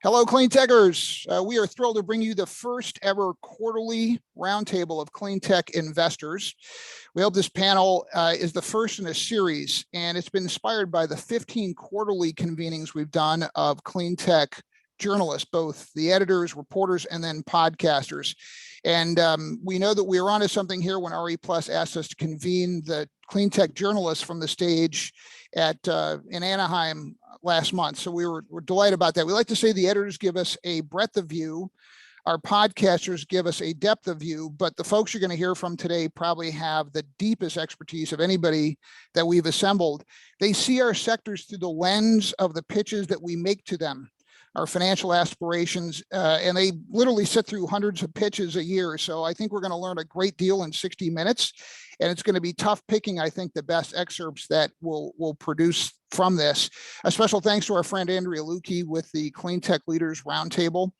Hello, Cleantechers. We are thrilled to bring you the first ever quarterly roundtable of Cleantech investors. We hope this panel is the first in a series, and it's been inspired by the 15 quarterly convenings we've done of Cleantech journalists, both the editors, reporters, and then podcasters. And we know that we are onto something here when RE Plus asked us to convene the Cleantech journalists from the stage at in Anaheim last month. So we're delighted about that. We like to say the editors give us a breadth of view, our podcasters give us a depth of view, but the folks you're going to hear from today probably have the deepest expertise of anybody that we've assembled. They see our sectors through the lens of the pitches that we make to them, our financial aspirations, and they literally sit through hundreds of pitches a year. So I think we're going to learn a great deal in 60 minutes, and it's going to be tough picking, I think, the best excerpts that will produce from this. A special thanks to our friend Andrea Lukey with the Cleantech Leaders Roundtable.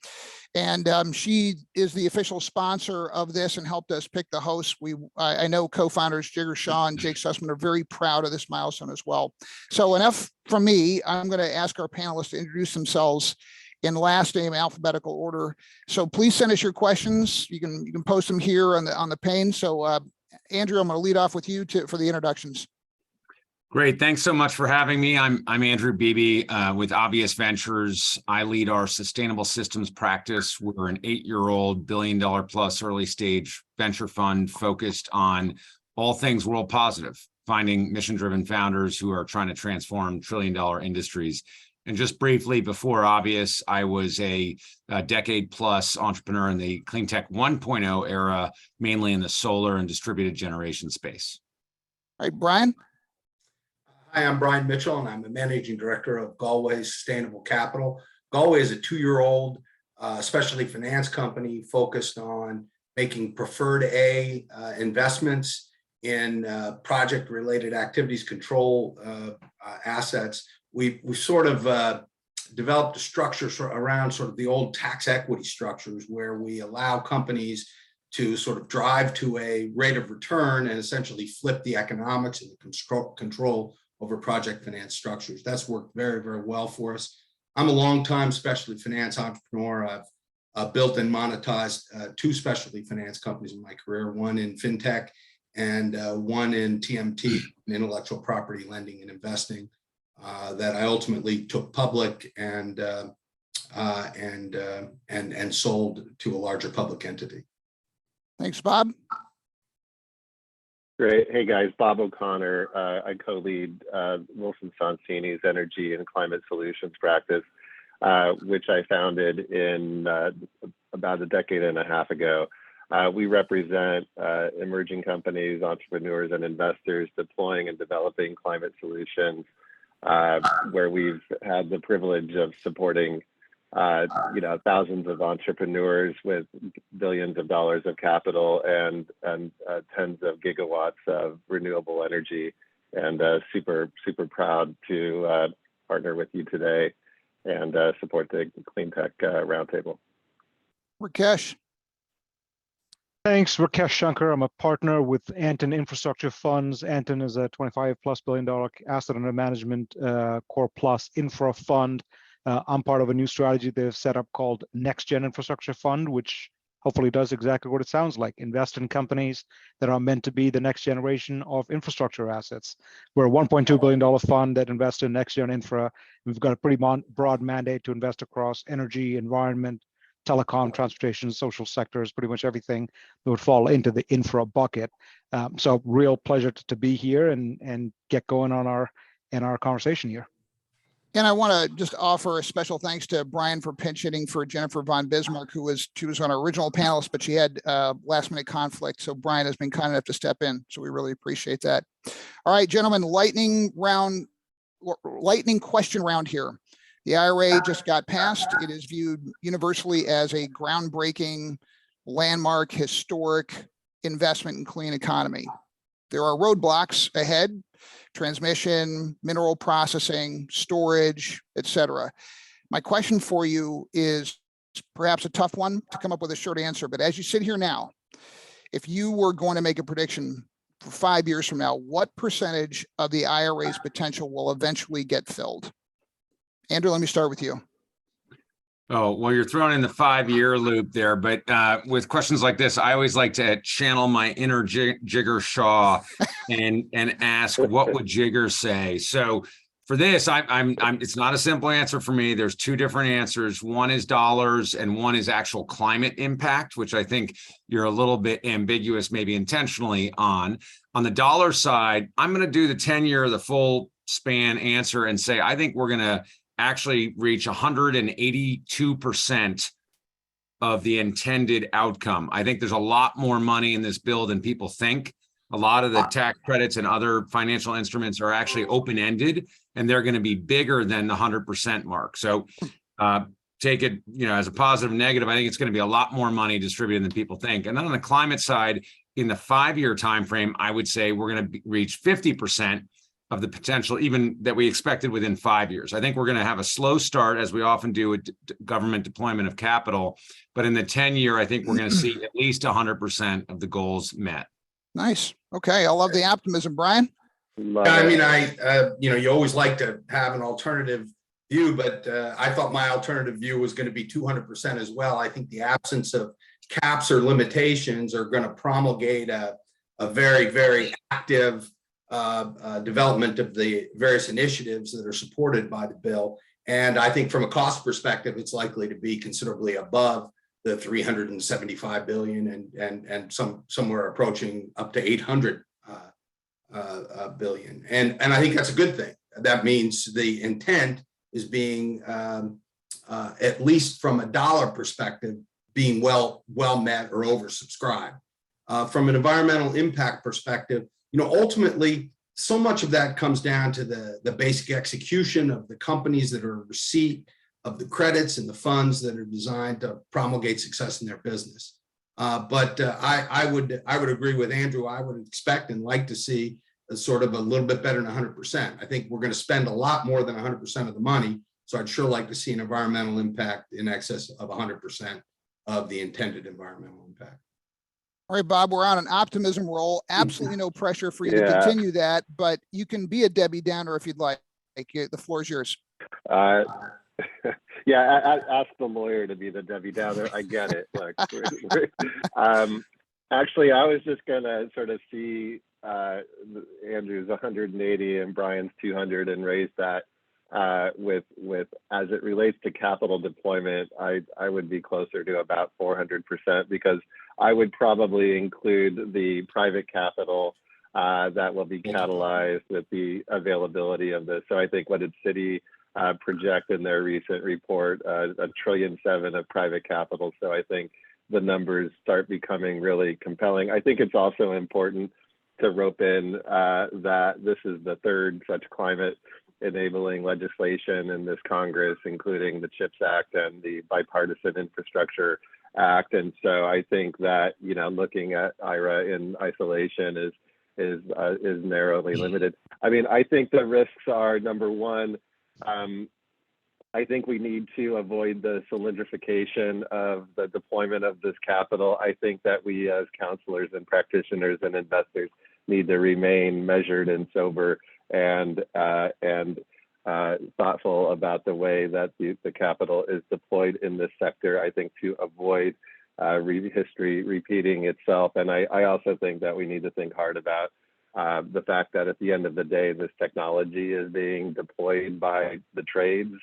And she is the official sponsor of this and helped us pick the hosts. I know co-founders Jigar Shah and Jake Sussman are very proud of this milestone as well. So enough from me. I'm going to ask our panelists to introduce themselves in last name alphabetical order. So please send us your questions. You can post them here on the pane. So Andrew, I'm going to lead off with you for the introductions. Great. Thanks so much for having me. I'm Andrew Beebe with Obvious Ventures. I lead our sustainable systems practice. We're an 8-year-old billion-dollar-plus early-stage venture fund focused on all things world positive, finding mission-driven founders who are trying to transform trillion-dollar industries. And just briefly, before Obvious, I was a decade-plus entrepreneur in the Cleantech 1.0 era, mainly in the solar and distributed generation space. All right, Brian. Hi, I'm Brian Mitchell, and I'm the managing director of Galway Sustainable Capital. Galway is a 2-year-old specialty finance company focused on making preferred A investments in project-related activities, control assets. We sort of developed a structure around sort of the old tax equity structures where we allow companies to sort of drive to a rate of return and essentially flip the economics and the control over project finance structures. That's worked very, very well for us. I'm a longtime specialty finance entrepreneur. I've built and monetized 2 specialty finance companies in my career, one in fintech and one in TMT, intellectual property lending and investing, that I ultimately took public and sold to a larger public entity. Thanks, Bob. Great. Hey guys, Bob O'Connor. I co-lead Wilson Sonsini's Energy and Climate Solutions practice, which I founded in about a decade and a half ago. We represent emerging companies, entrepreneurs, and investors deploying and developing climate solutions, where we've had the privilege of supporting thousands of entrepreneurs with billions of dollars of capital and tens of gigawatts of renewable energy, and super proud to partner with you today and support the Cleantech Roundtable. Rakesh. Thanks, Rakesh Shankar. I'm a partner with Antin Infrastructure Funds. Antin is a $25+ billion asset under management core plus infra fund. I'm part of a new strategy they've set up called Next Gen Infrastructure Fund, which hopefully does exactly what it sounds like: invest in companies that are meant to be the next generation of infrastructure assets. We're a $1.2 billion fund that invests in next gen infra. We've got a pretty broad mandate to invest across energy, environment, telecom, transportation, social sectors, pretty much everything that would fall into the infra bucket. So real pleasure to be here and get going on our conversation here. And I want to just offer a special thanks to Brian for pinch hitting for Jennifer von Bismarck, she was on our original panelist, but she had last minute conflict. So Brian has been kind enough to step in. So we really appreciate that. All right, gentlemen, lightning question round here. The IRA just got passed. It is viewed universally as a groundbreaking, landmark, historic investment in clean economy. There are roadblocks ahead: transmission, mineral processing, storage, etc. My question for you is perhaps a tough one to come up with a short answer, but as you sit here now, if you were going to make a prediction for 5 years from now, what percentage of the IRA's potential will eventually get filled? Andrew, let me start with you. Oh, well, you're throwing in the 5-year loop there, but with questions like this, I always like to channel my inner Jigger Shaw and ask, what would Jigger say? So for this, it's not a simple answer for me. There's two different answers. One is dollars and one is actual climate impact, which I think you're a little bit ambiguous, maybe intentionally on. On the dollar side, I'm going to do the 10-year, the full span answer and say, I think we're going to actually reach 182% of the intended outcome. I think there's a lot more money in this bill than people think. A lot of the tax credits and other financial instruments are actually open-ended, and they're going to be bigger than the 100% mark. So take it, as a positive, negative. I think it's going to be a lot more money distributed than people think. And then on the climate side, in the 5-year time frame, I would say we're going to reach 50% of the potential even that we expected within 5 years. I think we're going to have a slow start, as we often do with government deployment of capital. But in the 10-year, I think we're going to see at least 100% of the goals met. Nice. Okay. I love the optimism, Brian. I mean, you always like to have an alternative view, but I thought my alternative view was going to be 200% as well. I think the absence of caps or limitations are going to promulgate a very, very active development of the various initiatives that are supported by the bill. And I think from a cost perspective, it's likely to be considerably above the 375 billion and somewhere approaching up to 800 billion. And I think that's a good thing. That means the intent is being, at least from a dollar perspective, being well met or oversubscribed. From an environmental impact perspective, ultimately, so much of that comes down to the basic execution of the companies that are in receipt of the credits and the funds that are designed to promulgate success in their business. But I would agree with Andrew. I would expect and like to see a sort of a little bit better than 100%. I think we're going to spend a lot more than 100% of the money. So I'd sure like to see an environmental impact in excess of 100% of the intended environmental impact. All right, Bob, we're on an optimism roll. Absolutely no pressure for you to continue that, but you can be a Debbie Downer if you'd like. The floor is yours. Ask the lawyer to be the Debbie Downer. I get it. Look, actually, I was just going to sort of see Andrew's 180 and Brian's 200 and raise that with as it relates to capital deployment. I would be closer to about 400% because I would probably include the private capital that will be catalyzed with the availability of this. So I think what did Citi project in their recent report, $1.7 trillion of private capital. So I think the numbers start becoming really compelling. I think it's also important to rope in that this is the third such climate enabling legislation in this Congress, including the CHIPS Act and the Bipartisan Infrastructure Act. And so I think that, looking at IRA in isolation is narrowly limited. I mean, I think the risks are, number one, I think we need to avoid the solidification of the deployment of this capital. I think that we as counselors and practitioners and investors need to remain measured and sober and thoughtful about the way that the capital is deployed in this sector, I think, to avoid history repeating itself. And I also think that we need to think hard about the fact that at the end of the day, this technology is being deployed by the trades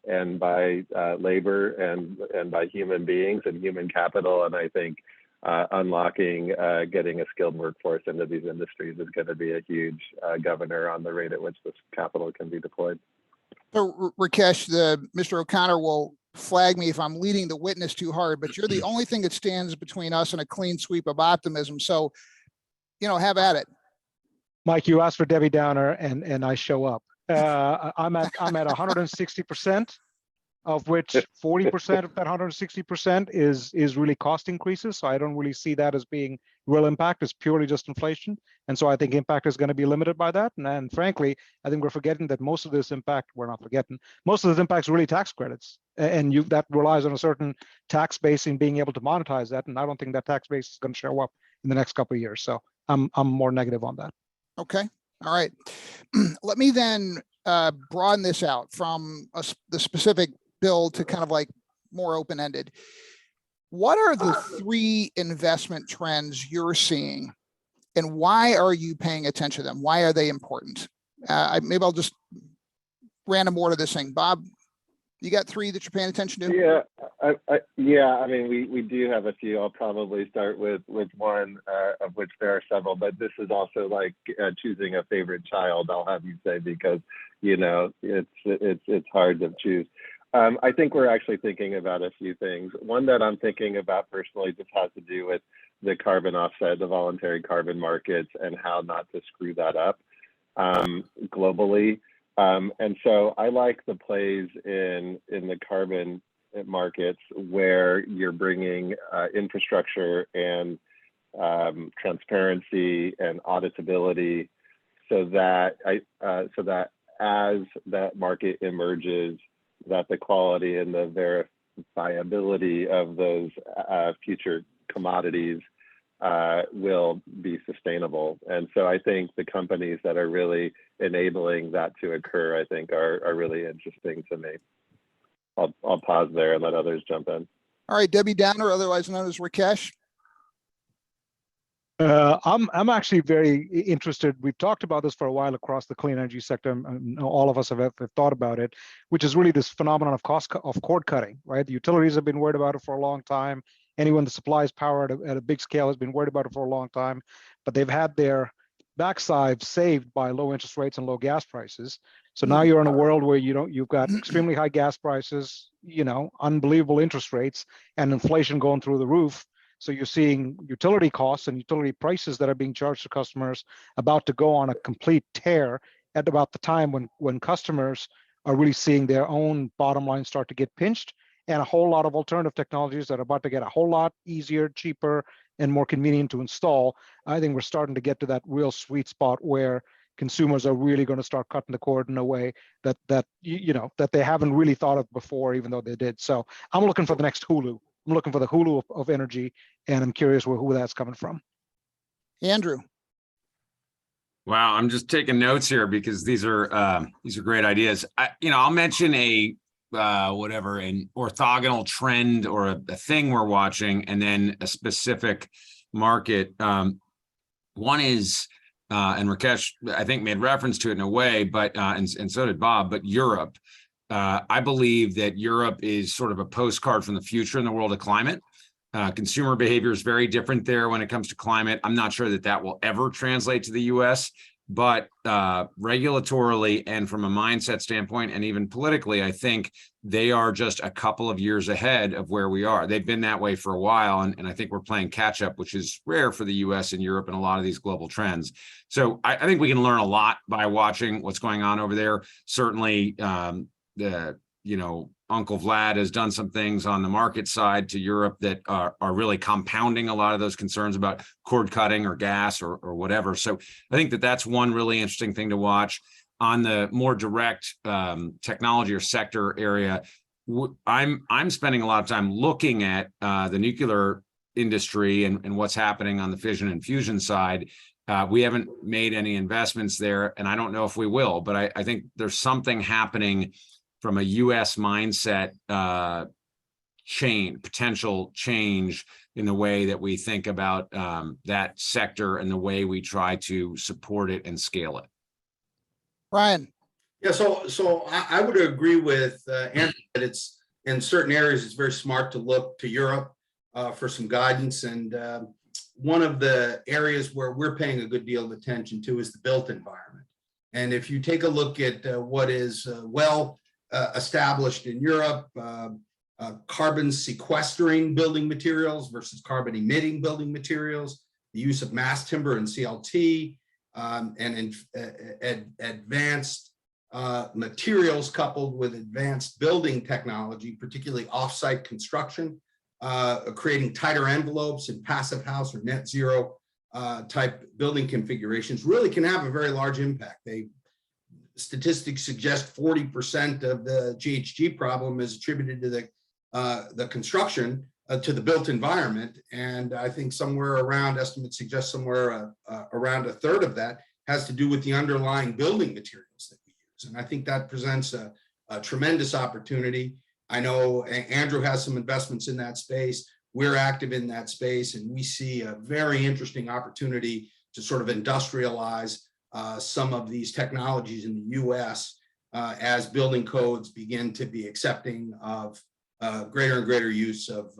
and by labor and by human beings and human capital. And I think unlocking, getting a skilled workforce into these industries is going to be a huge governor on the rate at which this capital can be deployed. So Rakesh, Mr. O'Connor will flag me if I'm leading the witness too hard, but you're the only thing that stands between us and a clean sweep of optimism. So, have at it. Mike, you asked for Debbie Downer and I show up. I'm at 160%, of which 40% of that 160% is really cost increases. So I don't really see that as being real impact. It's purely just inflation. And so I think impact is going to be limited by that. And frankly, I think we're forgetting that most of this impact, most of this impact is really tax credits. And that relies on a certain tax base in being able to monetize that. And I don't think that tax base is going to show up in the next couple of years. So I'm more negative on that. Okay. All right. Let me then broaden this out from the specific bill to kind of like more open-ended. What are the 3 investment trends you're seeing, and why are you paying attention to them? Why are they important? Maybe I'll just random order this thing. Bob, you got 3 that you're paying attention to? Yeah, I mean, we do have a few. I'll probably start with one, of which there are several, but this is also like choosing a favorite child, I'll have you say, because, you know, it's hard to choose. I think we're actually thinking about a few things. One that I'm thinking about personally just has to do with the carbon offset, the voluntary carbon markets, and how not to screw that up globally. And so I like the plays in the carbon markets where you're bringing infrastructure and transparency and auditability, so that as that market emerges, that the quality and the verifiability of those future commodities will be sustainable. And so I think the companies that are really enabling that to occur, I think are really interesting to me. I'll pause there and let others jump in. All right, Debbie Downer, otherwise known as Rakesh. I'm actually very interested. We've talked about this for a while across the clean energy sector, and all of us have thought about it, which is really this phenomenon of cord cutting, right? The utilities have been worried about it for a long time. Anyone that supplies power at a big scale has been worried about it for a long time, but they've had their backside saved by low interest rates and low gas prices. So now you're in a world where you've got extremely high gas prices, you know, unbelievable interest rates, and inflation going through the roof. So you're seeing utility costs and utility prices that are being charged to customers about to go on a complete tear at about the time when customers are really seeing their own bottom line start to get pinched, and a whole lot of alternative technologies that are about to get a whole lot easier, cheaper, and more convenient to install. I think we're starting to get to that real sweet spot where consumers are really going to start cutting the cord in a way that they haven't really thought of before, even though they did. So I'm looking for the next Hulu. I'm looking for the Hulu of energy, and I'm curious who that's coming from. Andrew. Wow, I'm just taking notes here because these are great ideas. I'll mention an orthogonal trend or a thing we're watching, and then a specific market. One is, and Rakesh, I think, made reference to it in a way, but and so did Bob, but Europe. I believe that Europe is sort of a postcard from the future in the world of climate. Consumer behavior is very different there when it comes to climate. I'm not sure that will ever translate to the US, but regulatorily and from a mindset standpoint, and even politically, I think they are just a couple of years ahead of where we are. They've been that way for a while, and I think we're playing catch up, which is rare for the US and Europe and a lot of these global trends. So I think we can learn a lot by watching what's going on over there. Certainly, Uncle Vlad has done some things on the market side to Europe that are really compounding a lot of those concerns about cord cutting or gas or whatever. So I think that's one really interesting thing to watch. On the more direct technology or sector area, I'm spending a lot of time looking at the nuclear industry and what's happening on the fission and fusion side. We haven't made any investments there, and I don't know if we will, but I think there's something happening from a U.S. mindset potential change in the way that we think about that sector and the way we try to support it and scale it. Brian. Yeah, so I would agree with Antin that it's in certain areas it's very smart to look to Europe for some guidance. And one of the areas where we're paying a good deal of attention to is the built environment. And if you take a look at what is established in Europe, carbon sequestering building materials versus carbon emitting building materials, the use of mass timber and CLT, and advanced materials coupled with advanced building technology, particularly offsite construction, creating tighter envelopes in passive house or net zero type building configurations really can have a very large impact. Statistics suggest 40% of the GHG problem is attributed to the construction to the built environment, and I think estimates suggest somewhere around a third of that has to do with the underlying building materials that we And I think that presents a tremendous opportunity. I know Andrew has some investments in that space. We're active in that space, and we see a very interesting opportunity to sort of industrialize some of these technologies in the US as building codes begin to be accepting of greater and greater use of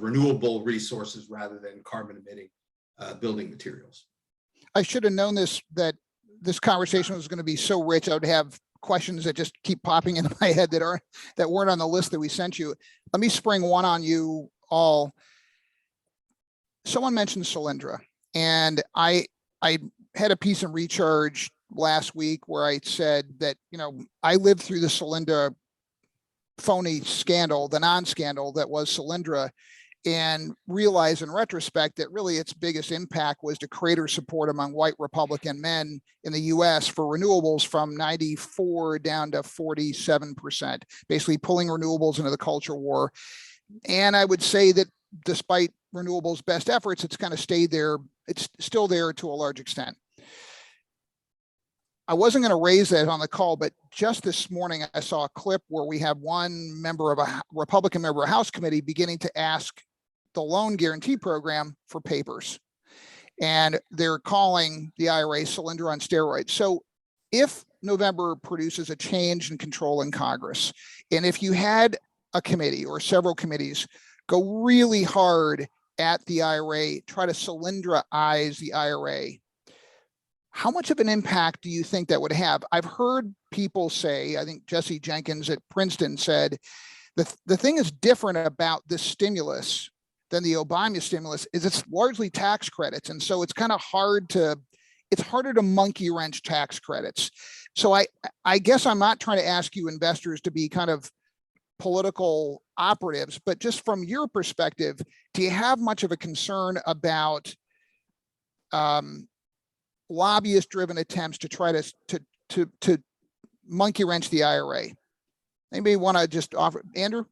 renewable resources rather than carbon emitting building materials. I should have known that this conversation was going to be so rich. I would have questions that just keep popping into my head that weren't on the list that we sent you. Let me spring one on you all. Someone mentioned Solyndra, and I had a piece in Recharge last week where I said that, I lived through the Solyndra phony scandal, the non-scandal that was Solyndra, and realized in retrospect that really its biggest impact was to creator support among white Republican men in the US for renewables from 94 down to 47%, basically pulling renewables into the culture war. And I would say that despite renewables' best efforts, it's kind of stayed there. It's still there to a large extent. I wasn't going to raise that on the call, but just this morning, I saw a clip where we have one member of a Republican member of House committee beginning to ask the loan guarantee program for papers. And they're calling the IRA Solyndra on steroids. So if November produces a change in control in Congress, and if you had a committee or several committees go really hard at the IRA, try to Solyndra-ize the IRA, how much of an impact do you think that would have? I've heard people say, I think Jesse Jenkins at Princeton said, the thing is different about this stimulus than the Obama stimulus is it's largely tax credits. And so it's kind of it's harder to monkey wrench tax credits. So I guess I'm not trying to ask you investors to be kind of political operatives, but just from your perspective, do you have much of a concern about lobbyist-driven attempts to try to monkey wrench the IRA? Anybody want to just offer, Andrew?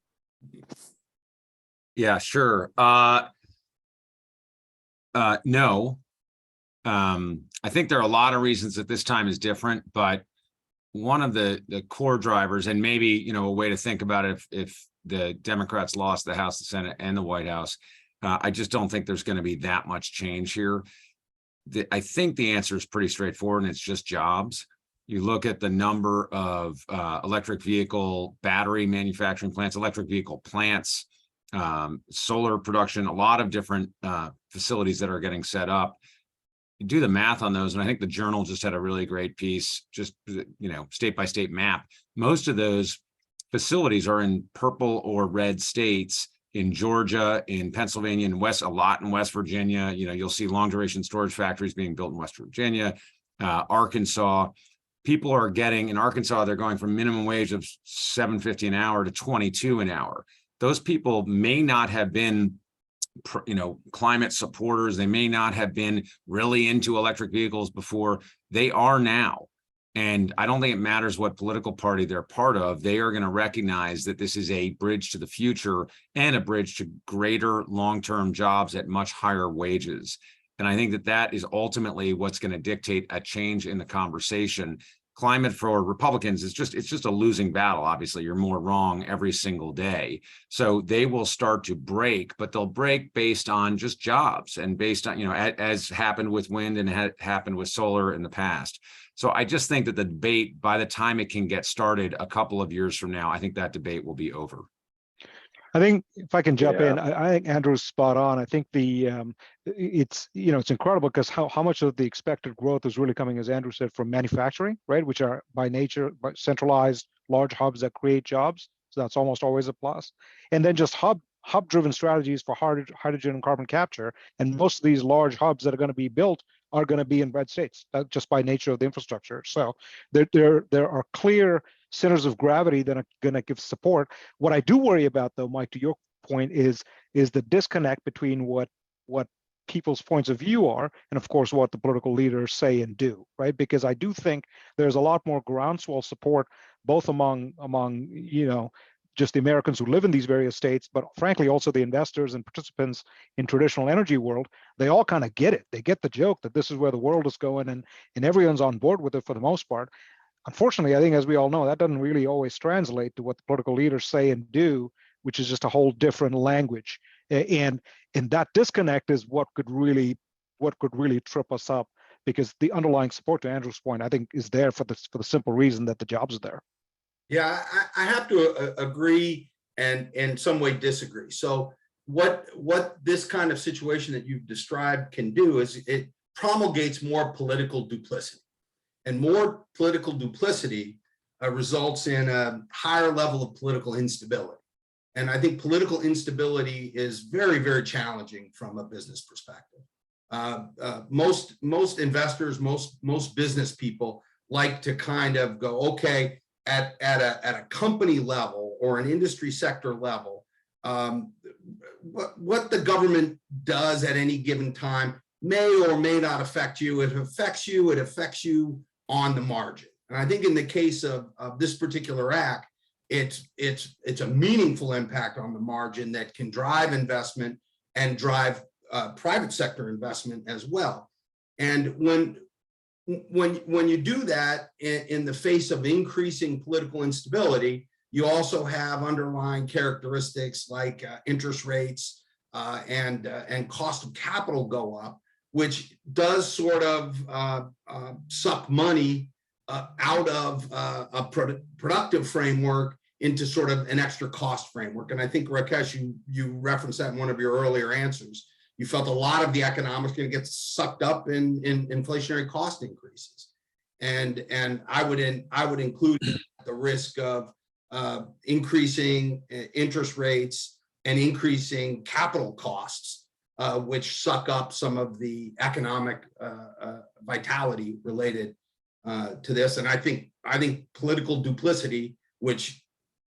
Yeah, sure. No. I think there are a lot of reasons that this time is different, but one of the core drivers, and maybe, a way to think about it, if the Democrats lost the House, the Senate, and the White House, I just don't think there's going to be that much change here. I think the answer is pretty straightforward, and it's just jobs. You look at the number of electric vehicle battery manufacturing plants, electric vehicle plants, solar production, a lot of different facilities that are getting set up. You do the math on those, and I think the Journal just had a really great piece, just state by state map. Most of those facilities are in purple or red states, in Georgia, in Pennsylvania, in a lot in West Virginia. You'll see long duration storage factories being built in West Virginia, Arkansas. People are getting, in Arkansas, they're going from minimum wage of $7.50 an hour to $22 an hour. Those people may not have been climate supporters. They may not have been really into electric vehicles before. They are now. And I don't think it matters what political party they're part of. They are going to recognize that this is a bridge to the future and a bridge to greater long-term jobs at much higher wages. And I think that is ultimately what's going to dictate a change in the conversation. Climate for Republicans it's just a losing battle. Obviously, you're more wrong every single day. So they will start to break, but they'll break based on just jobs and based on, as happened with wind and happened with solar in the past. So I just think that the debate, by the time it can get started a couple of years from now, I think that debate will be over. I think if I can jump in, I think Andrew's spot on. I think it's incredible because how much of the expected growth is really coming, as Andrew said, from manufacturing, right? Which are by nature centralized large hubs that create jobs. So that's almost always a plus. And then just hub-driven strategies for hydrogen and carbon capture. And most of these large hubs that are going to be built are going to be in red states, just by nature of the infrastructure. So there are clear centers of gravity that are going to give support. What I do worry about, though, Mike, to your point, is the disconnect between what people's points of view are and, of course, what the political leaders say and do, right? Because I do think there's a lot more groundswell support, both among just the Americans who live in these various states, but frankly, also the investors and participants in traditional energy world. They all kind of get it. They get the joke that this is where the world is going, and everyone's on board with it for the most part. unfortunately, I think, as we all know, that doesn't really always translate to what the political leaders say and do, which is just a whole different language. And that disconnect is what could really trip us up, because the underlying support, to Andrew's point, I think is there for the simple reason that the jobs are there. Yeah, I have to agree and in some way disagree. So what this kind of situation that you've described can do is it promulgates more political duplicity, and more political duplicity results in a higher level of political instability. And I think political instability is very, very challenging from a business perspective. Most investors, most business people like to kind of go, okay, at a company level or an industry sector level, what the government does at any given time may or may not affect you. If it affects you, it affects you on the margin. And I think in the case of this particular act, it's a meaningful impact on the margin that can drive investment and drive private sector investment as well. And when you do that in the face of increasing political instability, you also have underlying characteristics like interest rates and cost of capital go up, which does sort of suck money out of a productive framework into sort of an extra cost framework. And I think, Rakesh, you referenced that in one of your earlier answers. You felt a lot of the economics going to get sucked up in inflationary cost increases, and I would include the risk of increasing interest rates and increasing capital costs, which suck up some of the economic vitality related to this. And I think political duplicity, which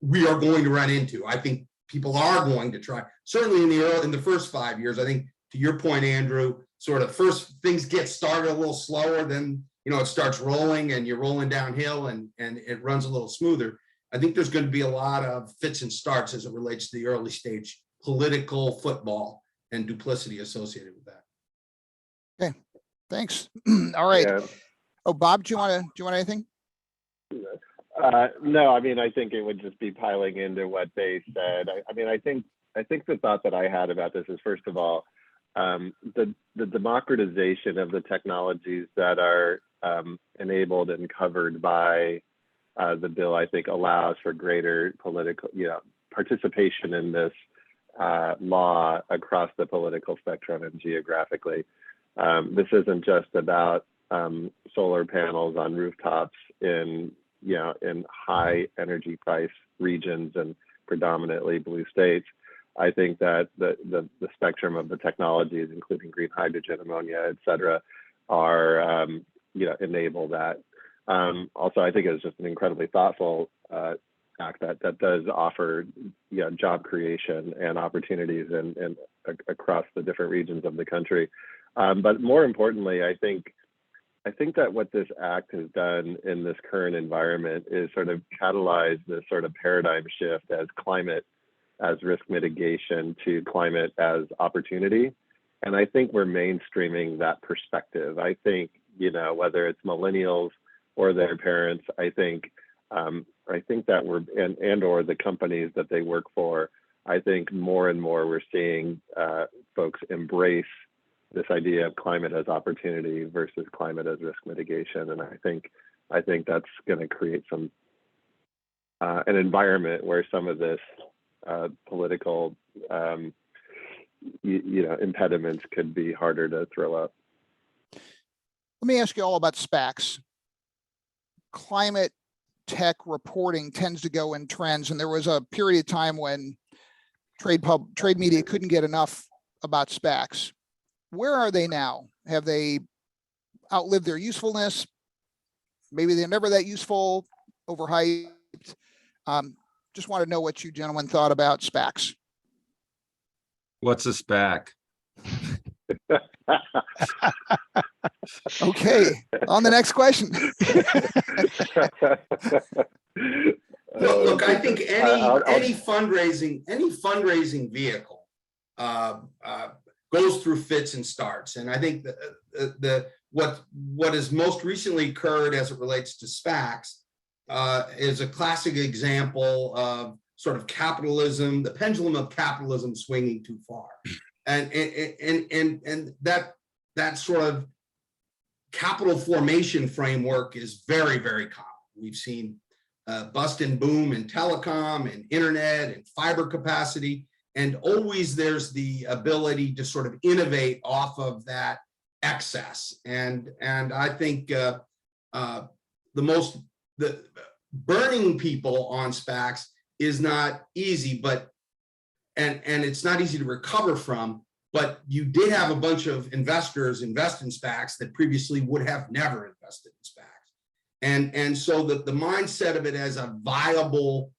we are going to run into, I think people are going to try, certainly in the first 5 years. I think, to your point, Andrew, sort of first things get started a little slower, then it starts rolling and you're rolling downhill and it runs a little smoother. I think there's going to be a lot of fits and starts as it relates to the early stage political football and duplicity associated with that. Okay, thanks. All right. Yeah. Oh, Bob, do you want anything? No, I mean, I think it would just be piling into what they said. I think the thought that I had about this is, first of all, the democratization of the technologies that are enabled and covered by the bill, I think, allows for greater political, participation in this law across the political spectrum and geographically. This isn't just about solar panels on rooftops in high energy price regions and predominantly blue states. I think that the spectrum of the technologies, including green hydrogen, ammonia, et cetera, are enable that. Also, I think it's just an incredibly thoughtful act that does offer job creation and opportunities and across the different regions of the country. But more importantly, I think that what this act has done in this current environment is sort of catalyze this sort of paradigm shift as climate as risk mitigation to climate as opportunity. And I think we're mainstreaming that perspective. I think, whether it's millennials or their parents, I think that we're, and or the companies that they work for, I think more and more we're seeing folks embrace this idea of climate as opportunity versus climate as risk mitigation. And I think that's going to create some an environment where some of this political impediments could be harder to throw up. Let me ask you all about SPACs. Climate tech reporting tends to go in trends, and there was a period of time when trade media couldn't get enough about SPACs. Where are they now? Have they outlived their usefulness? Maybe they're never that useful, overhyped. Just want to know what you gentlemen thought about SPACs. What's a SPAC? Okay, on the next question. Look, I think any fundraising vehicle goes through fits and starts, and I think the what has most recently occurred as it relates to SPACs is a classic example of sort of capitalism, the pendulum of capitalism swinging too far, and that sort of capital formation framework is very, very common. We've seen bust and boom in telecom and internet and fiber capacity, and always there's the ability to sort of innovate off of that excess. And I think the burning people on SPACs is not easy, but and it's not easy to recover from. But you did have a bunch of investors invest in SPACs that previously would have never invested in SPACs. And so the mindset of it as a viable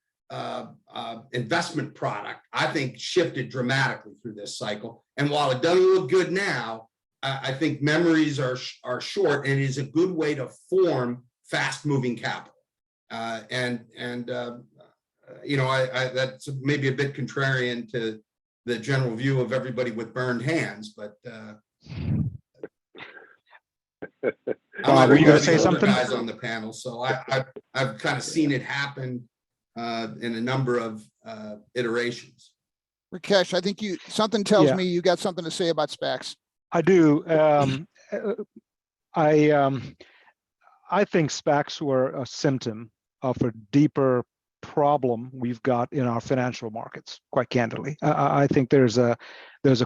investment product, I think, shifted dramatically through this cycle. And while it doesn't look good now, I think memories are short, and it is a good way to form fast-moving capital. That's maybe a bit contrarian to the general view of everybody with burned hands, but were you going to say something? Guys on the panel, so I've kind of seen it happen in a number of iterations. Rakesh, I think something tells me you got something to say about SPACs. I do. I think SPACs were a symptom of a deeper problem we've got in our financial markets, quite candidly. I think there's a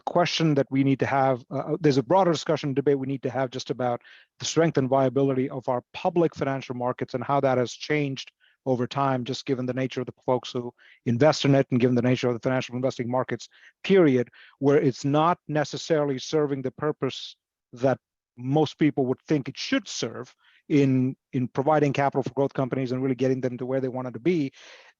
question that we need to have, there's a broader discussion debate we need to have just about the strength and viability of our public financial markets and how that has changed over time, just given the nature of the folks who invest in it and given the nature of the financial investing markets, period, where it's not necessarily serving the purpose that most people would think it should serve in providing capital for growth companies and really getting them to where they wanted to be.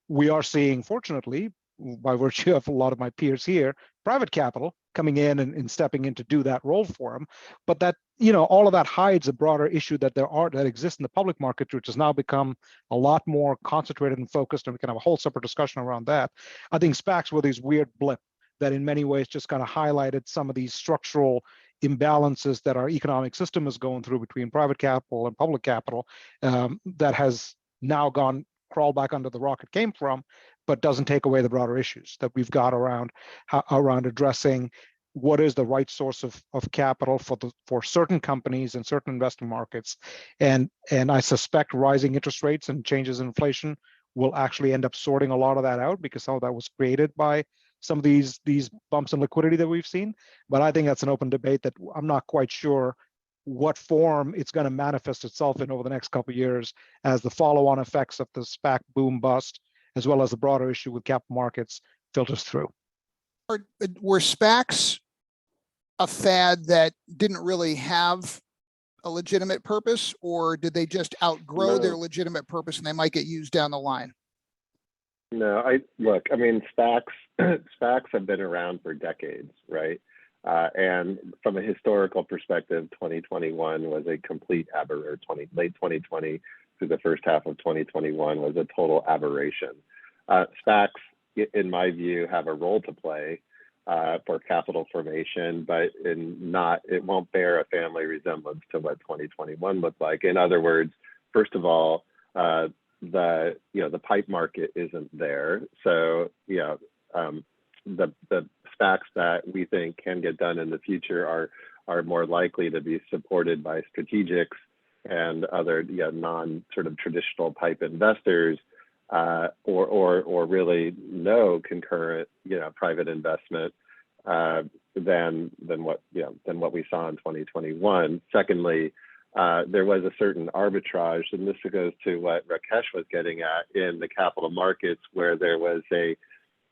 We are seeing, fortunately, by virtue of a lot of my peers here, private capital coming in and stepping in to do that role for them. But that, all of that hides a broader issue that exists in the public market, which has now become a lot more concentrated and focused, and we can have a whole separate discussion around that. I think SPACs were these weird blip that in many ways just kind of highlighted some of these structural imbalances that our economic system is going through between private capital and public capital, that has now crawled back under the rock it came from, but doesn't take away the broader issues that we've got around addressing what is the right source of capital for certain companies and certain investment markets. And I suspect rising interest rates and changes in inflation will actually end up sorting a lot of that out, because some of that was created by some of these bumps in liquidity that we've seen. But I think that's an open debate that I'm not quite sure what form it's going to manifest itself in over the next couple of years as the follow-on effects of the SPAC boom bust, as well as the broader issue with capital markets, filters through. Were SPACs a fad that didn't really have a legitimate purpose, or did they just outgrow their legitimate purpose and they might get used down the line? No, SPACs have been around for decades, right? And from a historical perspective, 2021 was a complete aberration. Late 2020 through the first half of 2021 was a total aberration. SPACs, in my view, have a role to play for capital formation, but it won't bear a family resemblance to what 2021 looked like. In other words, first of all, the pipe market isn't there. So the SPACs that we think can get done in the future are more likely to be supported by strategics and other non sort of traditional pipe investors, or really no concurrent private investment than what we saw in 2021. Secondly, there was a certain arbitrage, and this goes to what Rakesh was getting at in the capital markets, where there was a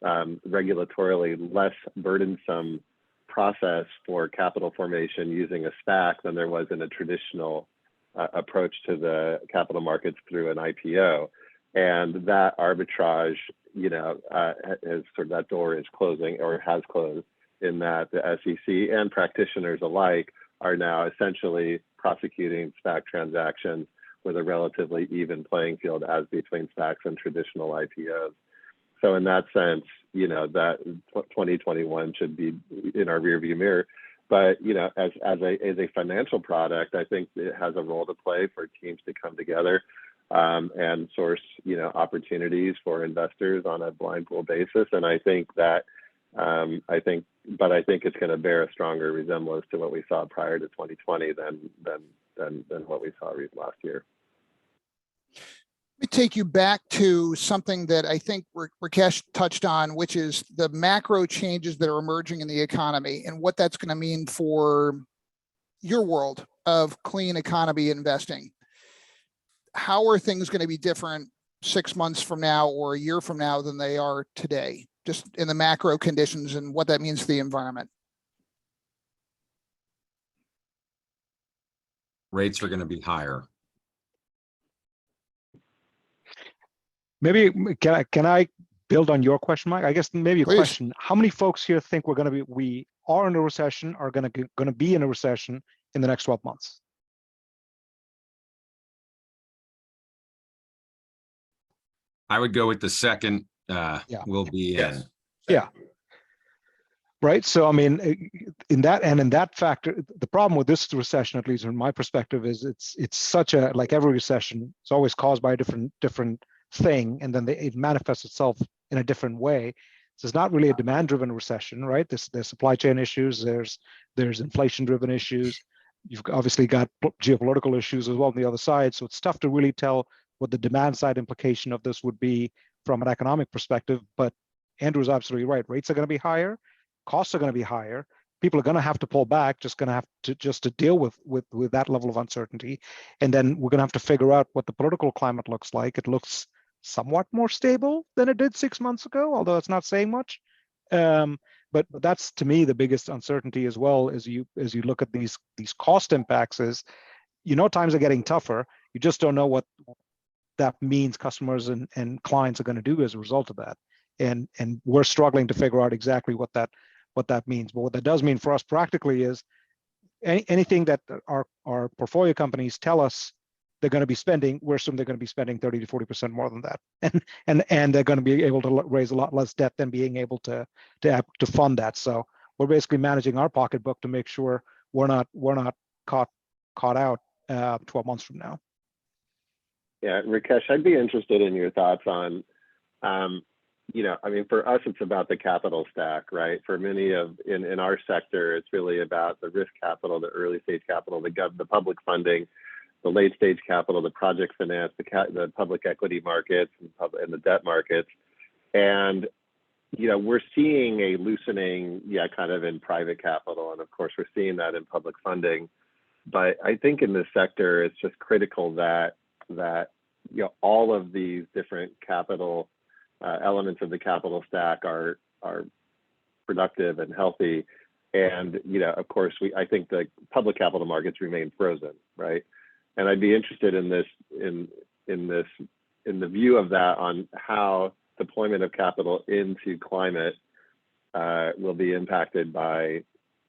regulatorily less burdensome process for capital formation using a SPAC than there was in a traditional approach to the capital markets through an IPO. And that arbitrage, that door is closing, or has closed, in that the SEC and practitioners alike are now essentially prosecuting SPAC transactions with a relatively even playing field as between SPACs and traditional IPOs. So in that sense, that 2021 should be in our rearview mirror. But as a financial product, I think it has a role to play for teams to come together and source opportunities for investors on a blind pool basis. And I think that I think it's going to bear a stronger resemblance to what we saw prior to 2020 than what we saw last year. Let me take you back to something that I think Rakesh touched on, which is the macro changes that are emerging in the economy and what that's going to mean for your world of clean economy investing. How are things going to be different 6 months from now or a year from now than they are today, just in the macro conditions and what that means to the environment? Rates are going to be higher. Maybe can I build on your question, Mike? I guess maybe a Please. question: how many folks here think we are in a recession, are going to be in a recession in the next 12 months? I would go with the second. Will be Yes. in. Yeah. Right. So, I mean, in that factor, the problem with this recession, at least from my perspective, is it's such a, like every recession, it's always caused by a different thing, and then it manifests itself in a different way. So it's not really a demand-driven recession, right? There's supply chain issues, there's inflation-driven issues. You've obviously got geopolitical issues as well on the other side. So it's tough to really tell what the demand side implication of this would be from an economic perspective. But Andrew's absolutely right. Rates are going to be higher, costs are going to be higher. People are going to have to pull back, just to deal with that level of uncertainty. And then we're going to have to figure out what the political climate looks like. It looks somewhat more stable than it did 6 months ago, although it's not saying much. But that's, to me, the biggest uncertainty as well, as you look at these cost impacts, is times are getting tougher. You just don't know what that means customers and clients are going to do as a result of that. And we're struggling to figure out exactly what that means. But what that does mean for us practically is anything that our portfolio companies tell us they're going to be spending, we're assuming they're going to be spending 30 to 40% more than that, and they're going to be able to raise a lot less debt than being able to fund that. So we're basically managing our pocketbook to make sure we're not caught out 12 months from now. Yeah, Rakesh, I'd be interested in your thoughts on, for us, it's about the capital stack, right? For many in our sector, it's really about the risk capital, the early stage capital, the public funding, the late stage capital, the project finance, the public equity markets and the debt markets. And, we're seeing a loosening, kind of in private capital. And of course, we're seeing that in public funding. But I think in this sector, it's just critical that all of these different capital elements of the capital stack are productive and healthy. And, of course, I think the public capital markets remain frozen, right? And I'd be interested in the view of that, on how deployment of capital into climate will be impacted by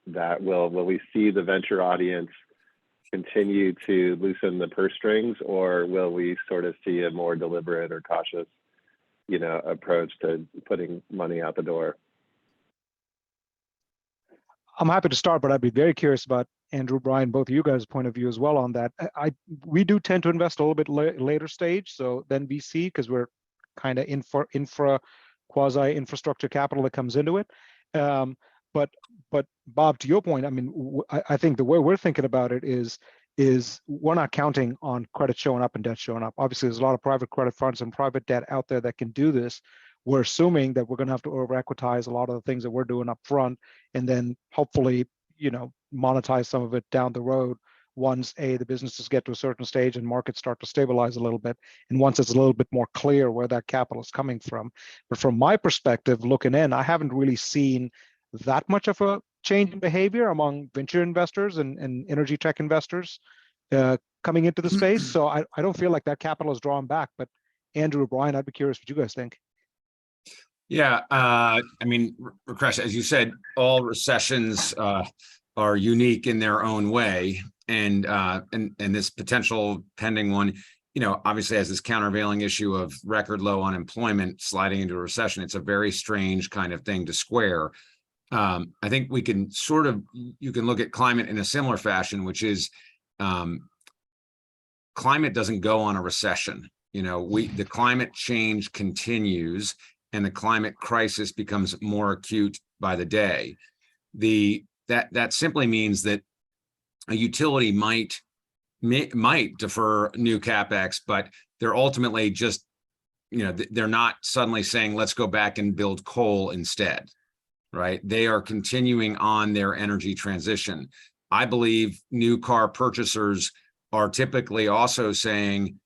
that. Will we see the venture audience continue to loosen the purse strings, or will we sort of see a more deliberate or cautious, approach to putting money out the door? I'm happy to start, but I'd be very curious about Andrew, Brian, both of you guys' point of view as well on that. We do tend to invest a little bit later stage, so than VC, because we're kind of infra quasi infrastructure capital that comes into it. But Bob, to your point, I think the way we're thinking about it is we're not counting on credit showing up and debt showing up. Obviously, there's a lot of private credit funds and private debt out there that can do this. We're assuming that we're going to have to over-equitize a lot of the things that we're doing up front, and then hopefully, monetize some of it down the road once the businesses get to a certain stage and markets start to stabilize a little bit, and once it's a little bit more clear where that capital is coming from. But from my perspective, looking in, I haven't really seen that much of a change in behavior among venture investors and energy tech investors coming into the space. So I don't feel like that capital is drawn back. But Andrew, Brian, I'd be curious what you guys think. Yeah, Rakesh, as you said, all recessions are unique in their own way, and this potential pending one, obviously has this countervailing issue of record low unemployment sliding into a recession. It's a very strange kind of thing to square. I think we can you can look at climate in a similar fashion, which is climate doesn't go on a recession. The climate change continues and the climate crisis becomes more acute by the day. That simply means that a utility might defer new CapEx, but they're ultimately just, they're not suddenly saying, let's go back and build coal instead, right? They are continuing on their energy transition. I believe new car purchasers are typically also saying,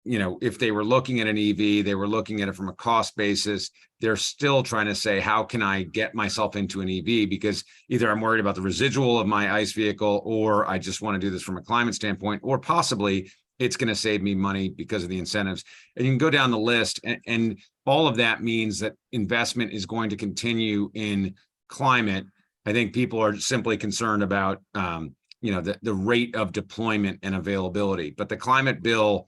if they were looking at an EV, they were looking at it from a cost basis. They're still trying to say, how can I get myself into an EV? Because either I'm worried about the residual of my ICE vehicle, or I just want to do this from a climate standpoint, or possibly it's going to save me money because of the incentives. And you can go down the list, and all of that means that investment is going to continue in climate. I think people are simply concerned about, the rate of deployment and availability. But the climate bill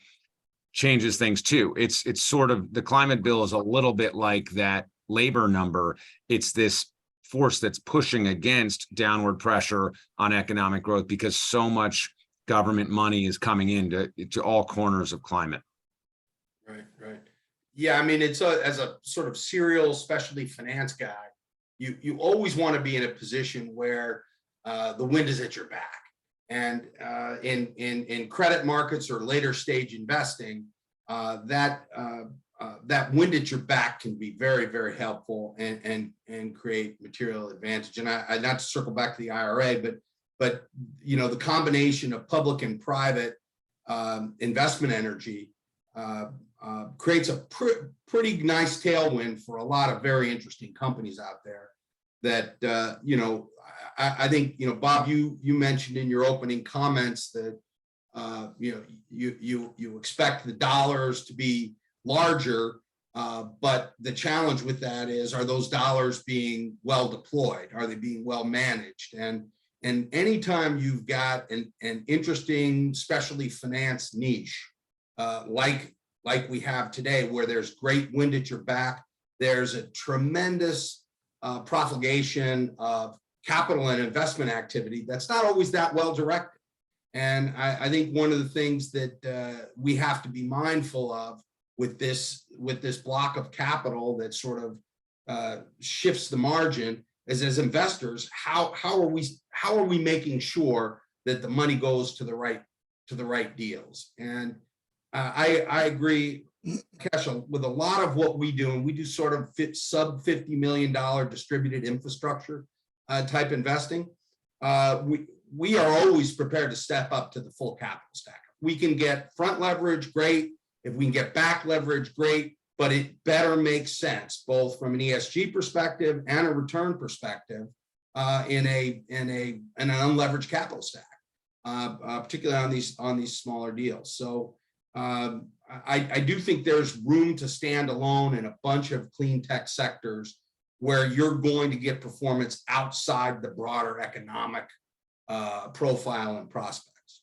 changes things too. It's sort of, the climate bill is a little bit like that labor number. It's this force that's pushing against downward pressure on economic growth because so much government money is coming into all corners of climate. Right. Yeah, I mean, it's as a sort of serial specialty finance guy, you always want to be in a position where the wind is at your back. And in credit markets or later stage investing, that wind at your back can be very, very helpful and create material advantage. And I not to circle back to the IRA, but the combination of public and private investment energy creates a pretty nice tailwind for a lot of very interesting companies out there. That I think, Bob, you mentioned in your opening comments that you expect the dollars to be larger, but the challenge with that is, are those dollars being well deployed? Are they being well managed? And anytime you've got an interesting specialty finance niche like we have today, where there's great wind at your back, there's a tremendous profligation of capital and investment activity that's not always that well directed. And I think one of the things that we have to be mindful of with this block of capital that sort of shifts the margin is, as investors, how are we making sure that the money goes to the right deals? And I agree, Kesha, with a lot of what we do, and we do sort of sub $50 million distributed infrastructure type investing. We are always prepared to step up to the full capital stack. We can get front leverage, great. If we can get back leverage, great. But it better make sense, both from an ESG perspective and a return perspective, in an unleveraged capital stack, particularly on these smaller deals. So I do think there's room to stand alone in a bunch of clean tech sectors where you're going to get performance outside the broader economic profile and prospects.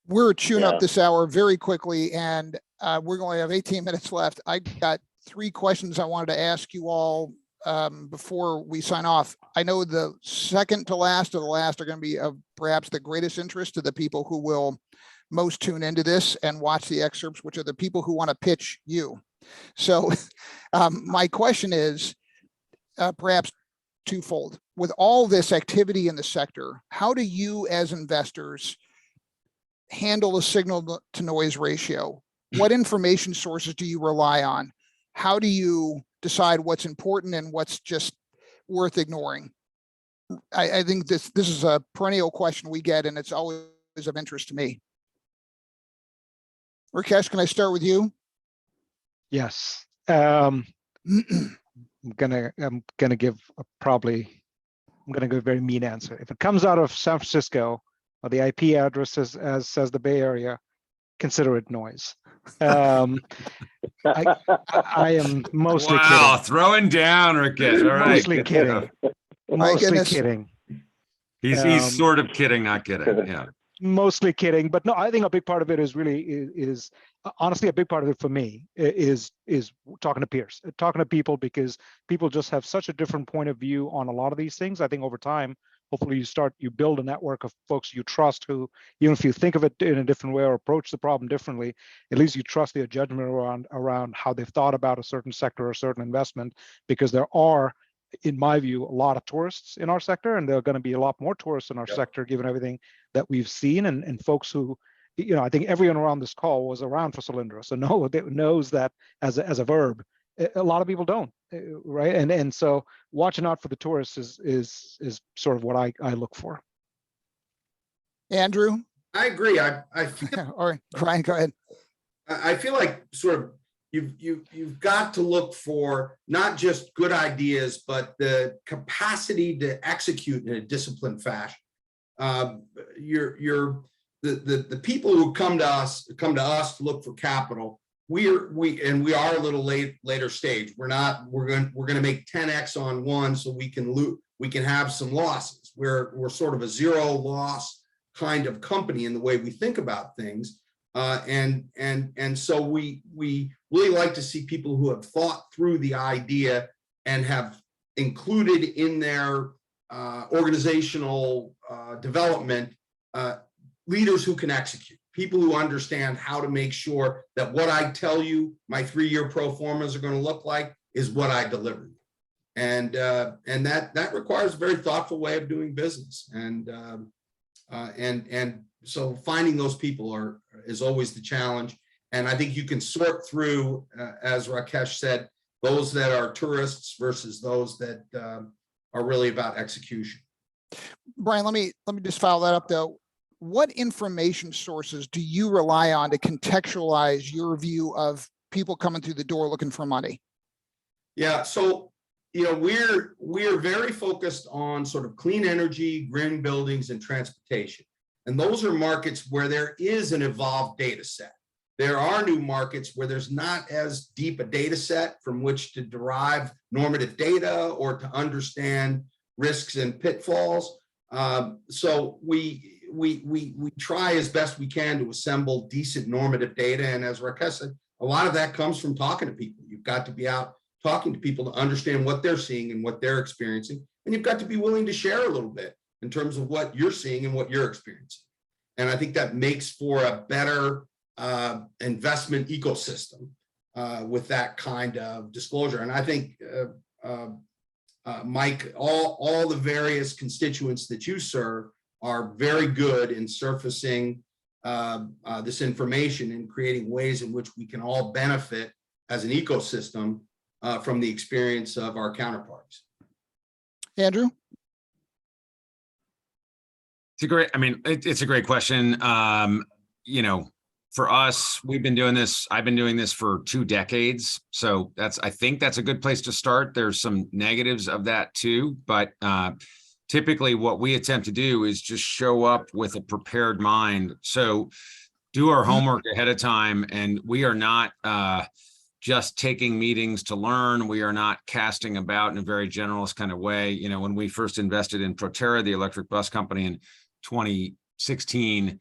We're chewing up this hour very quickly, and we're going to have 18 minutes left. I got 3 questions I wanted to ask you all before we sign off. I know the second to last or the last are going to be of perhaps the greatest interest to the people who will most tune into this and watch the excerpts, which are the people who want to pitch you. So my question is perhaps twofold. With all this activity in the sector, how do you as investors handle the signal to noise ratio? What information sources do you rely on? How do you decide what's important and what's just worth ignoring? I think this is a perennial question we get, and it's always of interest to me. Rakesh, can I start with you? Yes. I'm gonna give a very mean answer. If it comes out of San Francisco, or the IP address as says the Bay Area, consider it noise. I am mostly kidding. Wow, throwing down, Rakesh. All right. Mostly kidding. Mostly kidding. He's sort of kidding, not kidding. Yeah. Mostly kidding, but no, I think a big part of it is really is honestly a big part of it for me is talking to peers, talking to people, because people just have such a different point of view on a lot of these things. I think over time, hopefully you build a network of folks you trust who, even if you think of it in a different way or approach the problem differently, at least you trust their judgment around how they've thought about a certain sector or a certain investment, because there are, in my view, a lot of tourists in our sector, and there are going to be a lot more tourists in our sector, given everything that we've seen, and folks who, I think everyone around this call was around for Solyndra, so knows that as a verb. A lot of people don't, right? And so watching out for the tourists is sort of what I look for. Andrew? I agree. I feel, or Brian, go ahead. I feel like sort of you've got to look for not just good ideas, but the capacity to execute in a disciplined fashion. The people who come to us to look for capital. We are a little later stage. We're going to make 10x on one, so we can have some losses. We're sort of a zero loss kind of company in the way we think about things. And so we really like to see people who have thought through the idea and have included in their organizational development leaders who can execute, people who understand how to make sure that what I tell you my 3-year pro formas are going to look like is what I deliver. And that requires a very thoughtful way of doing business. And so finding those people is always the challenge. And I think you can sort through, as Rakesh said, those that are tourists versus those that are really about execution. Brian, let me just follow that up though. What information sources do you rely on to contextualize your view of people coming through the door looking for money? Yeah, so we're very focused on sort of clean energy, green buildings, and transportation. And those are markets where there is an evolved data set. There are new markets where there's not as deep a data set from which to derive normative data or to understand risks and pitfalls. So we try as best we can to assemble decent normative data. And as Rakesh said, a lot of that comes from talking to people. You've got to be out talking to people to understand what they're seeing and what they're experiencing. And you've got to be willing to share a little bit in terms of what you're seeing and what you're experiencing. And I think that makes for a better investment ecosystem with that kind of disclosure. And I think, Mike, all the various constituents that you serve are very good in surfacing this information and creating ways in which we can all benefit as an ecosystem from the experience of our counterparts. Andrew? It's a great question. For us, I've been doing this for 2 decades. So I think that's a good place to start. There's some negatives of that too, but typically what we attempt to do is just show up with a prepared mind. So do our homework ahead of time. And we are not just taking meetings to learn. We are not casting about in a very generalist kind of way. When we first invested in Proterra, the electric bus company, in 2016,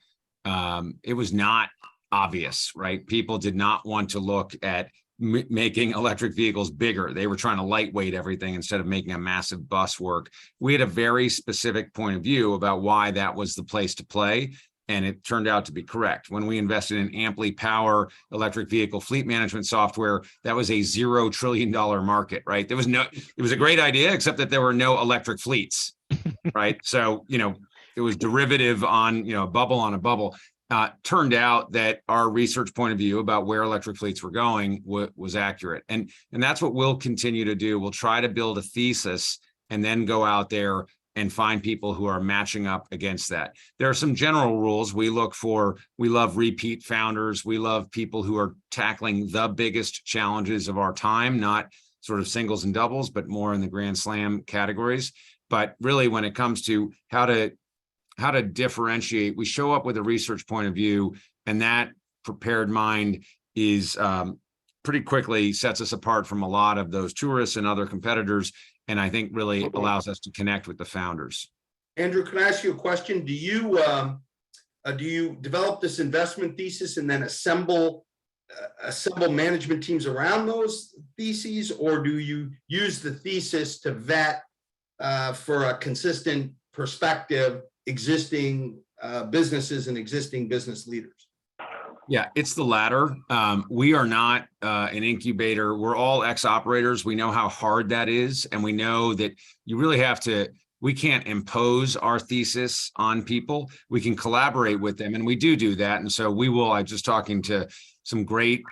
it was not obvious, right? People did not want to look at making electric vehicles bigger. They were trying to lightweight everything instead of making a massive bus work. We had a very specific point of view about why that was the place to play. And it turned out to be correct. When we invested in Amply Power electric vehicle fleet management software, that was a $0 trillion market, right? It was a great idea, except that there were no electric fleets, right? So, it was derivative on, a bubble on a bubble. Turned out that our research point of view about where electric fleets were going was accurate. And that's what we'll continue to do. We'll try to build a thesis and then go out there and find people who are matching up against that. There are some general rules we love repeat founders. We love people who are tackling the biggest challenges of our time, not sort of singles and doubles, but more in the grand slam categories. But really, when it comes to how to differentiate, we show up with a research point of view, and that prepared mind is pretty quickly sets us apart from a lot of those tourists and other competitors, and I think really allows us to connect with the founders. Andrew, can I ask you a question? Do you Do you develop this investment thesis and then assemble management teams around those theses, or do you use the thesis to vet for a consistent perspective existing businesses and existing business leaders? Yeah, it's the latter. We are not an incubator. We're all ex-operators. We know how hard that is. And we know that you really have to, we can't impose our thesis on people. We can collaborate with them, and we do that. And so we will, I'm just talking to some great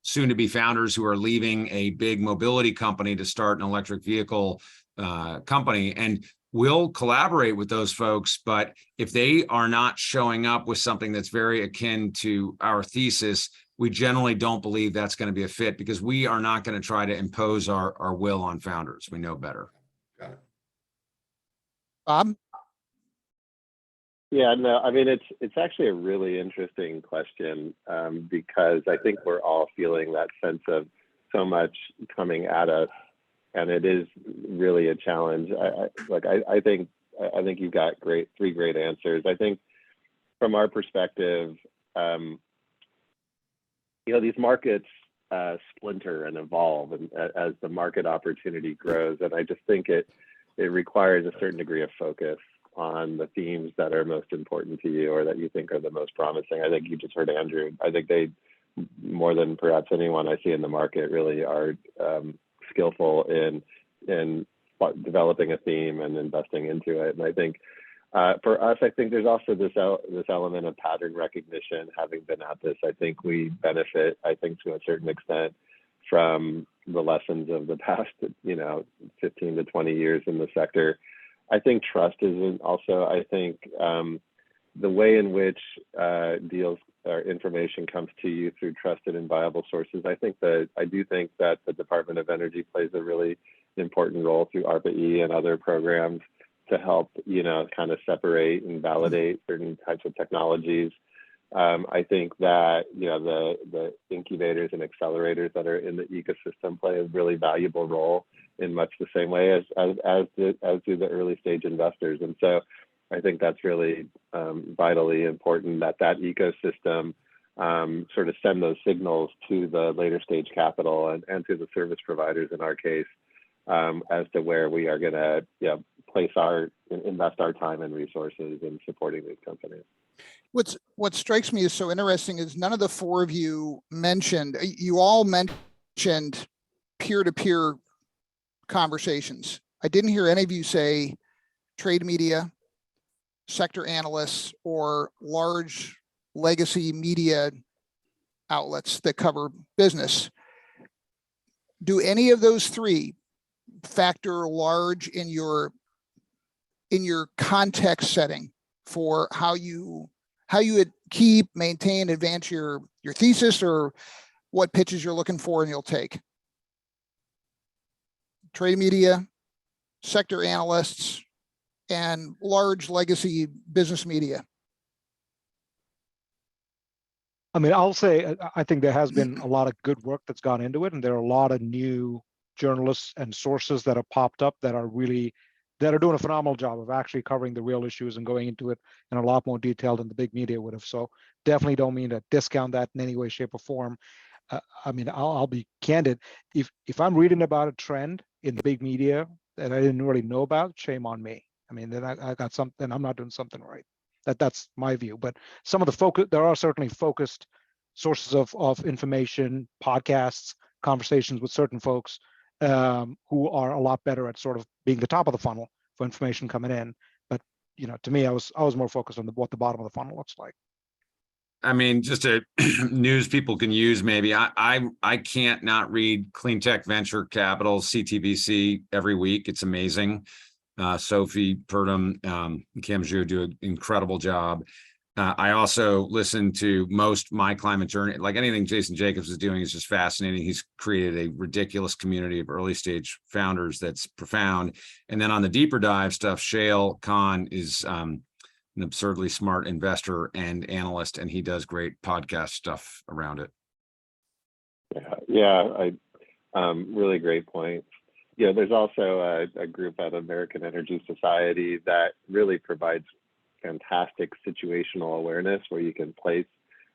soon-to-be founders who are leaving a big mobility company to start an electric vehicle company. And we'll collaborate with those folks, but if they are not showing up with something that's very akin to our thesis, we generally don't believe that's going to be a fit, because we are not going to try to impose our will on founders. We know better. Got it. Bob? Yeah, no, I mean, it's actually a really interesting question, because I think we're all feeling that sense of so much coming at us, and it is really a challenge. I think you've got three great answers. I think from our perspective, these markets splinter and evolve, and as the market opportunity grows, and I just think it requires a certain degree of focus on the themes that are most important to you, or that you think are the most promising. I think you just heard Andrew. I think they, more than perhaps anyone I see in the market, really are skillful in developing a theme and investing into it. And I think for us, I think there's also this element of pattern recognition. Having been at this, I think we benefit, I think, to a certain extent from the lessons of the past, 15 to 20 years in the sector. I think trust is also, I think the way in which deals or information comes to you through trusted and viable sources. I do think that the Department of Energy plays a really important role through ARPA-E and other programs to help, kind of separate and validate certain types of technologies. I think that, the incubators and accelerators that are in the ecosystem play a really valuable role in much the same way as do the early stage investors. And so I think that's really vitally important that ecosystem sort of send those signals to the later stage capital and to the service providers in our case, as to where we are going to invest our time and resources in supporting these companies. What strikes me as so interesting is none of the four of you all mentioned peer-to-peer conversations. I didn't hear any of you say trade media, sector analysts, or large legacy media outlets that cover business. Do any of those three factor large in your context setting for how you would keep, maintain, advance your thesis, or what pitches you're looking for and you'll take? Trade media, sector analysts, and large legacy business media. I mean, I'll say, I think there has been a lot of good work that's gone into it, and there are a lot of new journalists and sources that have popped up that are doing a phenomenal job of actually covering the real issues and going into it in a lot more detail than the big media would have. So definitely don't mean to discount that in any way, shape, or form. I mean, I'll be candid. If I'm reading about a trend in the big media that I didn't really know about, shame on me. I mean, then I got something, I'm not doing something right. That's my view. But some of the focus, there are certainly focused sources of information, podcasts, conversations with certain folks who are a lot better at sort of being the top of the funnel for information coming in. But to me, I was more focused on what the bottom of the funnel looks like. I mean, just a news people can use maybe. I can't not read Cleantech Venture Capital, CTVC, every week. It's amazing. Sophie Purdom, Cam Zhu do an incredible job. I also listen to most My Climate Journey. Like anything Jason Jacobs is doing is just fascinating. He's created a ridiculous community of early stage founders that's profound. And then on the deeper dive stuff, Shail Khan is an absurdly smart investor and analyst, and he does great podcast stuff around it. Yeah, really great point. There's also a group at American Energy Society that really provides fantastic situational awareness where you can place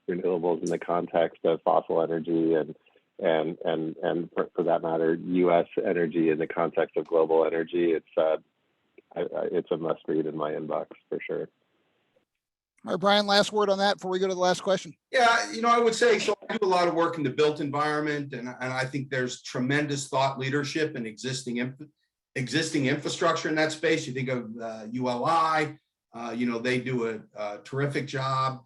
renewables in the context of fossil energy and for that matter, U.S. energy in the context of global energy. It's a must read in my inbox for sure. All right, Brian, last word on that before we go to the last question. Yeah, I would say, so I do a lot of work in the built environment, and I think there's tremendous thought leadership and existing infrastructure in that space. You think of ULI, they do a terrific job.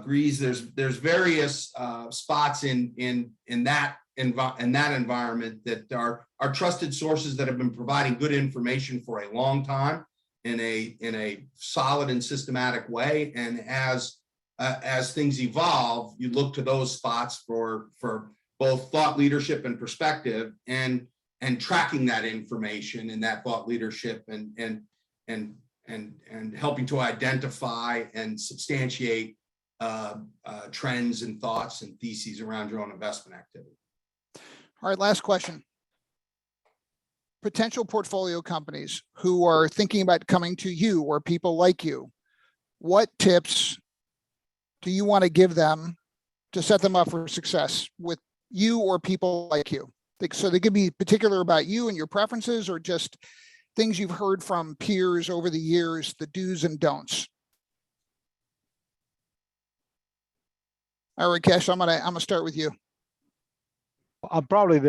Grease, there's various spots in that environment that are trusted sources that have been providing good information for a long time in a solid and systematic way. And as things evolve, you look to those spots for both thought leadership and perspective, and tracking that information and that thought leadership and helping to identify and substantiate trends and thoughts and theses around your own investment activity. All right, last question. Potential portfolio companies who are thinking about coming to you or people like you, what tips do you want to give them to set them up for success with you or people like you? So they could be particular about you and your preferences, or just things you've heard from peers over the years, the do's and don'ts. All right, Rakesh, I'm gonna start with you. I'm probably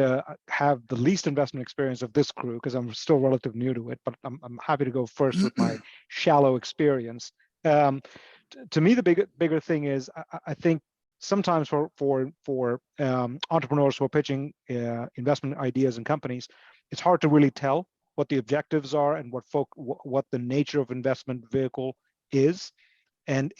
have the least investment experience of this crew because I'm still relatively new to it, but I'm happy to go first with my shallow experience. To me, the bigger thing is I think sometimes for entrepreneurs who are pitching investment ideas and companies, it's hard to really tell what the objectives are and what the nature of investment vehicle is. And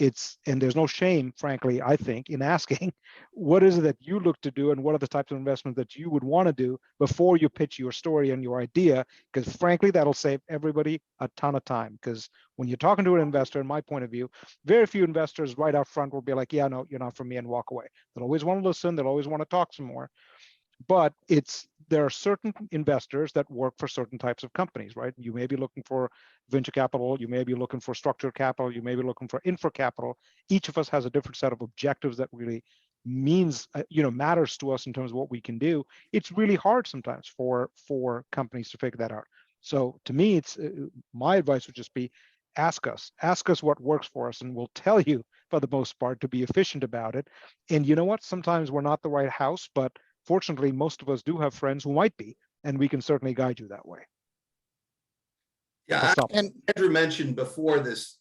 there's no shame, frankly, I think, in asking what is it that you look to do and what are the types of investments that you would want to do before you pitch your story and your idea, because frankly, that'll save everybody a ton of time. Because when you're talking to an investor, in my point of view, very few investors right out front will be like, yeah, no, you're not for me, and walk away. They'll always want to listen. They'll always want to talk some more. But there are certain investors that work for certain types of companies, right? You may be looking for venture capital, you may be looking for structured capital, you may be looking for infra capital. Each of us has a different set of objectives that really matters to us in terms of what we can do. It's really hard sometimes for companies to figure that out. So to me, my advice would just be ask us what works for us, and we'll tell you for the most part to be efficient about it. And you know what? Sometimes we're not the right house, but fortunately, most of us do have friends who might be, and we can certainly guide you that way. Yeah, and Andrew mentioned before this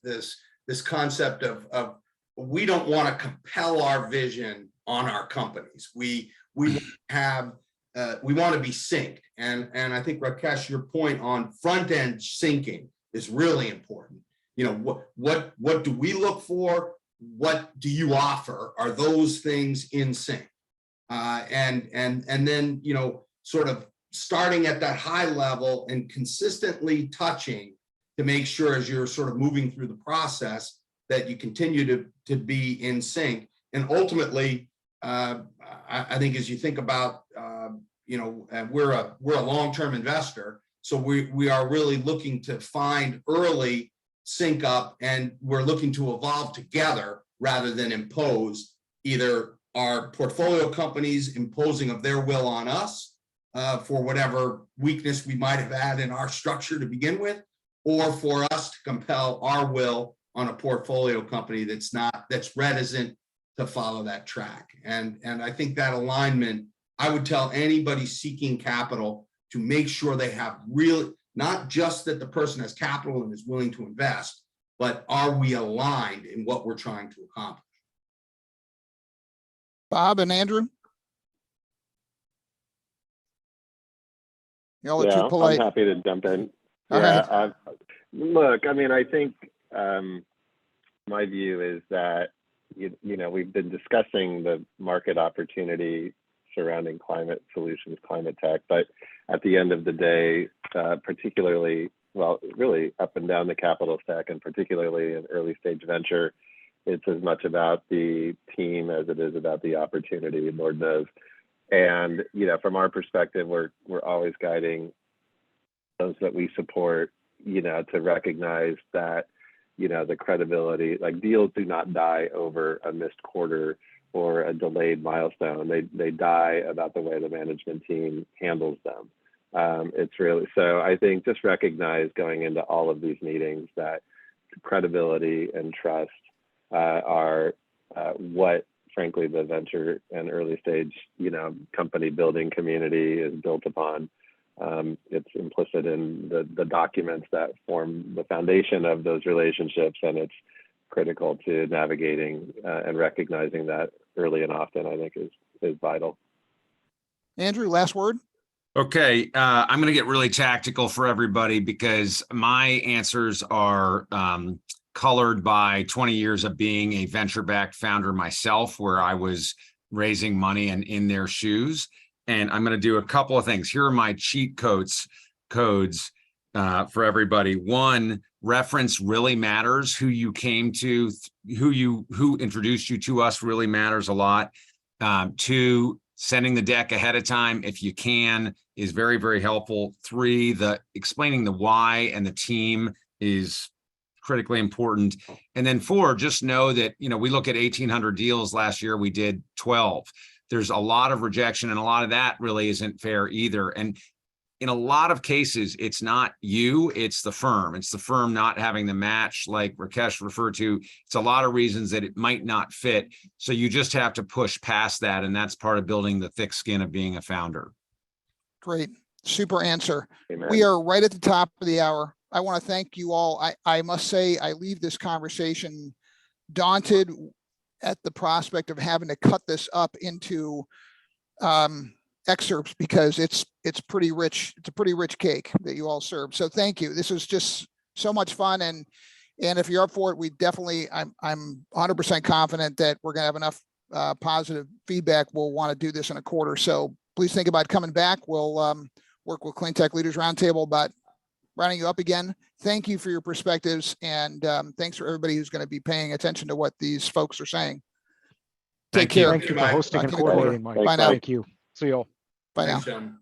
concept of we don't want to compel our vision on our companies. We want to be synced, and I think Rakesh, your point on front end syncing is really important. What do we look for? What do you offer? Are those things in sync? And then, sort of starting at that high level and consistently touching to make sure as you're sort of moving through the process that you continue to be in sync. And ultimately, I think as you think about, we're a long-term investor, so we are really looking to find early sync up, and we're looking to evolve together rather than impose either our portfolio companies imposing of their will on us for whatever weakness we might have had in our structure to begin with, or for us to compel our will on a portfolio company that's reticent to follow that track. And I think that alignment, I would tell anybody seeking capital to make sure they have not just that the person has capital and is willing to invest, but are we aligned in what we're trying to accomplish? Bob and Andrew? Y'all are too polite. I'm happy to jump in. All right. Look, I mean, I think my view is that, we've been discussing the market opportunity surrounding climate solutions, climate tech, but at the end of the day, particularly, really up and down the capital stack, and particularly in early stage venture, it's as much about the team as it is about the opportunity, Lord knows. And, from our perspective, we're always guiding those that we support, to recognize that the credibility, like deals do not die over a missed quarter or a delayed milestone. They die about the way the management team handles them. It's really, so I think just recognize going into all of these meetings that credibility and trust are what, frankly, the venture and early stage, company building community is built upon. It's implicit in the documents that form the foundation of those relationships, and it's critical to navigating and recognizing that early and often, I think is vital. Andrew, last word. Okay, I'm going to get really tactical for everybody because my answers are colored by 20 years of being a venture-backed founder myself, where I was raising money and in their shoes. And I'm going to do a couple of things. Here are my cheat codes for everybody. One, reference really matters. Who you came to, who introduced you to us really matters a lot. Two, sending the deck ahead of time, if you can, is very, very helpful. Three, explaining the why and the team is critically important. And then four, just know that, we look at 1,800 deals last year, we did 12. There's a lot of rejection, and a lot of that really isn't fair either. And in a lot of cases, it's not you, it's the firm. It's the firm not having the match, like Rakesh referred to. It's a lot of reasons that it might not fit. So you just have to push past that. And that's part of building the thick skin of being a founder. Great. Super answer. Amen. We are right at the top of the hour. I want to thank you all. I must say, I leave this conversation daunted at the prospect of having to cut this up into excerpts, because it's pretty rich. It's a pretty rich cake that you all served. So thank you. This was just so much fun. And if you're up for it, we definitely, I'm 100% confident that we're going to have enough positive feedback. We'll want to do this in a quarter. So please think about coming back. We'll work with Cleantech Leaders Roundtable about rounding you up again. Thank you for your perspectives. And thanks for everybody who's going to be paying attention to what these folks are saying. Take care. Thank you for hosting and Talk to you in a quarter. coordinating, Mike. Bye now. Thank you. See you all. Bye now. Thanks, gentlemen.